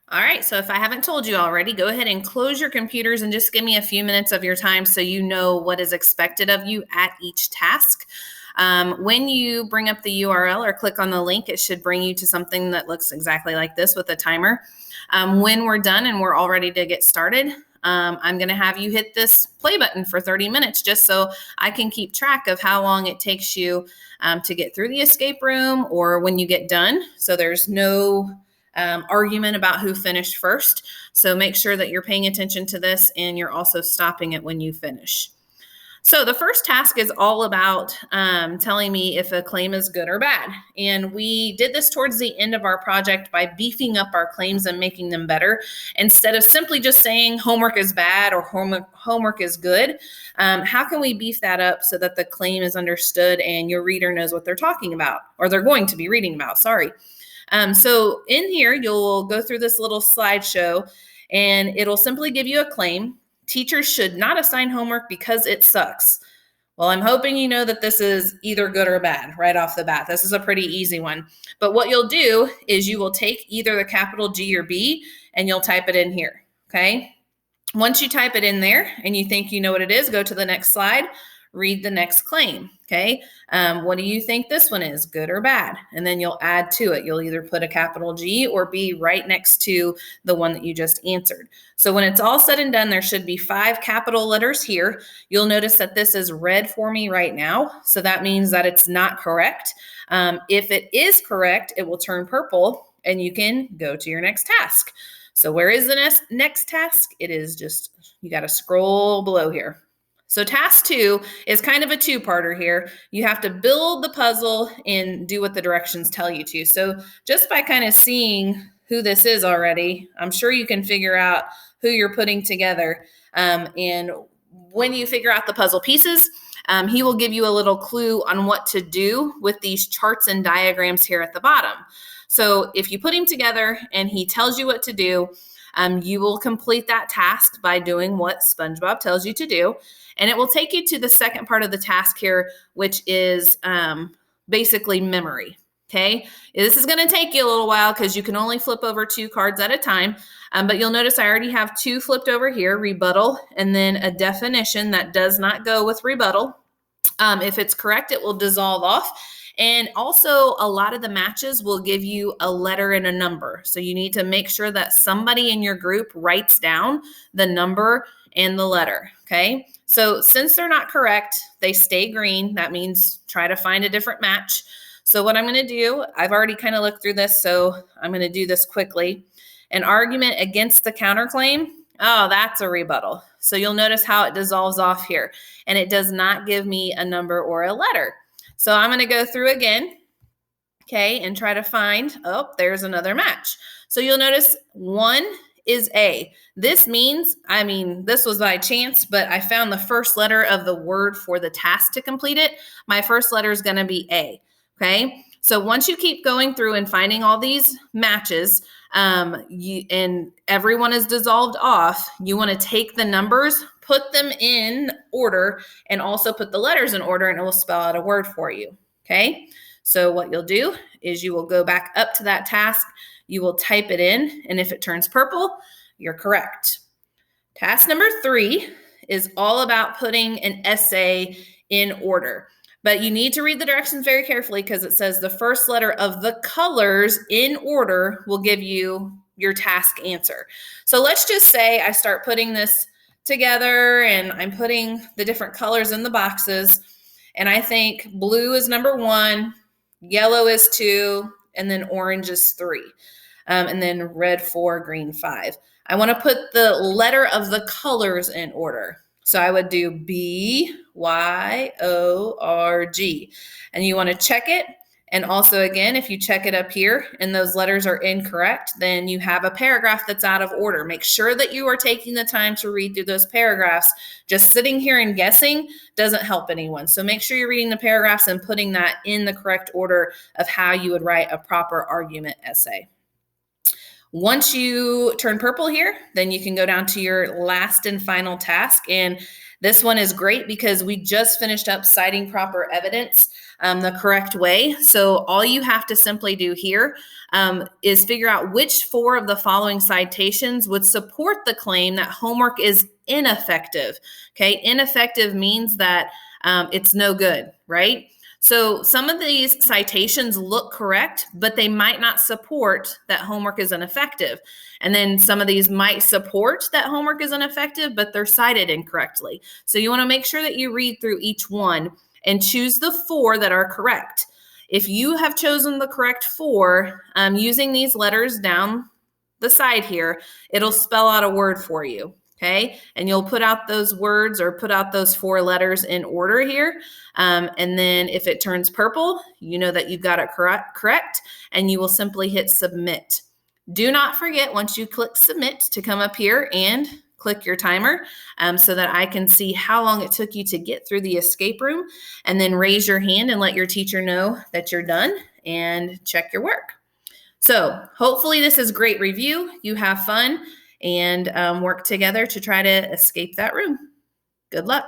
All right, so if I haven't told you already, go ahead and close your computers and just give me a few minutes of your time so you know what is expected of you at each task. When you bring up the URL or click on the link, it should bring you to something that looks exactly like this with a timer. When we're done and we're all ready to get started, I'm going to have you hit this play button for 30 minutes just so I can keep track of how long it takes you to get through the escape room or when you get done. So there's no argument about who finished first. So make sure that you're paying attention to this and you're also stopping it when you finish. So the first task is all about telling me if a claim is good or bad. And we did this towards the end of our project by beefing up our claims and making them better. Instead of simply just saying homework is bad or homework is good, how can we beef that up so that the claim is understood and your reader knows what they're talking about, or they're going to be reading about, sorry. So in here, you'll go through this little slideshow and it'll simply give you a claim. Teachers should not assign homework because it sucks. Well, I'm hoping you know that this is either good or bad right off the bat. This is a pretty easy one. But what you'll do is you will take either the capital G or B and you'll type it in here, okay? Once you type it in there and you think you know what it is, go to the next slide, read the next claim, okay? What do you think this one is, good or bad? And then you'll add to it. You'll either put a capital G or B right next to the one that you just answered. So when it's all said and done, there should be 5 capital letters here. You'll notice that this is red for me right now. So that means that it's not correct. If it is correct, it will turn purple and you can go to your next task. So where is the next task? It is just, you got to scroll below here. So task 2 is kind of a two-parter here. You have to build the puzzle and do what the directions tell you to. So just by kind of seeing who this is already, I'm sure you can figure out who you're putting together. And when you figure out the puzzle pieces, he will give you a little clue on what to do with these charts and diagrams here at the bottom. So if you put him together and he tells you what to do, you will complete that task by doing what SpongeBob tells you to do. And it will take you to the second part of the task here, which is basically memory, okay? This is going to take you a little while because you can only flip over 2 cards at a time. But you'll notice I already have 2 flipped over here, rebuttal, and then a definition that does not go with rebuttal. If it's correct, it will dissolve off. And also, a lot of the matches will give you a letter and a number. So you need to make sure that somebody in your group writes down the number and the letter, okay? So since they're not correct, they stay green. That means try to find a different match. So what I'm going to do, I've already kind of looked through this, so I'm going to do this quickly. An argument against the counterclaim, oh, that's a rebuttal. So you'll notice how it dissolves off here, and it does not give me a number or a letter. So I'm going to go through again, okay, and try to find, oh, there's another match. So you'll notice 1 is A. This means, this was by chance, but I found the first letter of the word for the task to complete it. My first letter is going to be A, okay? So once you keep going through and finding all these matches, and everyone is dissolved off, you want to take the numbers, put them in order, and also put the letters in order, and it will spell out a word for you, okay? So what you'll do is you will go back up to that task, you will type it in, and if it turns purple, you're correct. Task number 3 is all about putting an essay in order. But you need to read the directions very carefully because it says the first letter of the colors in order will give you your task answer. So let's just say I start putting this together and I'm putting the different colors in the boxes. And I think blue is number 1, yellow is 2, and then orange is 3. And then red 4, green 5. I want to put the letter of the colors in order. So I would do B-Y-O-R-G. And you want to check it. And also, again, if you check it up here and those letters are incorrect, then you have a paragraph that's out of order. Make sure that you are taking the time to read through those paragraphs. Just sitting here and guessing doesn't help anyone. So make sure you're reading the paragraphs and putting that in the correct order of how you would write a proper argument essay. Once you turn purple here, then you can go down to your last and final task. And this one is great because we just finished up citing proper evidence. the correct way. So all you have to simply do here is figure out which 4 of the following citations would support the claim that homework is ineffective. Okay, ineffective means that it's no good, right? So some of these citations look correct, but they might not support that homework is ineffective. And then some of these might support that homework is ineffective, but they're cited incorrectly. So you want to make sure that you read through each one and choose the 4 that are correct. If you have chosen the correct 4, using these letters down the side here, it'll spell out a word for you. Okay, and you'll put out those words or put out those 4 letters in order here. And then if it turns purple, you know that you've got it correct, and you will simply hit submit. Do not forget, once you click submit, to come up here and click your timer so that I can see how long it took you to get through the escape room, and then raise your hand and let your teacher know that you're done and check your work. So hopefully this is great review. You have fun and work together to try to escape that room. Good luck.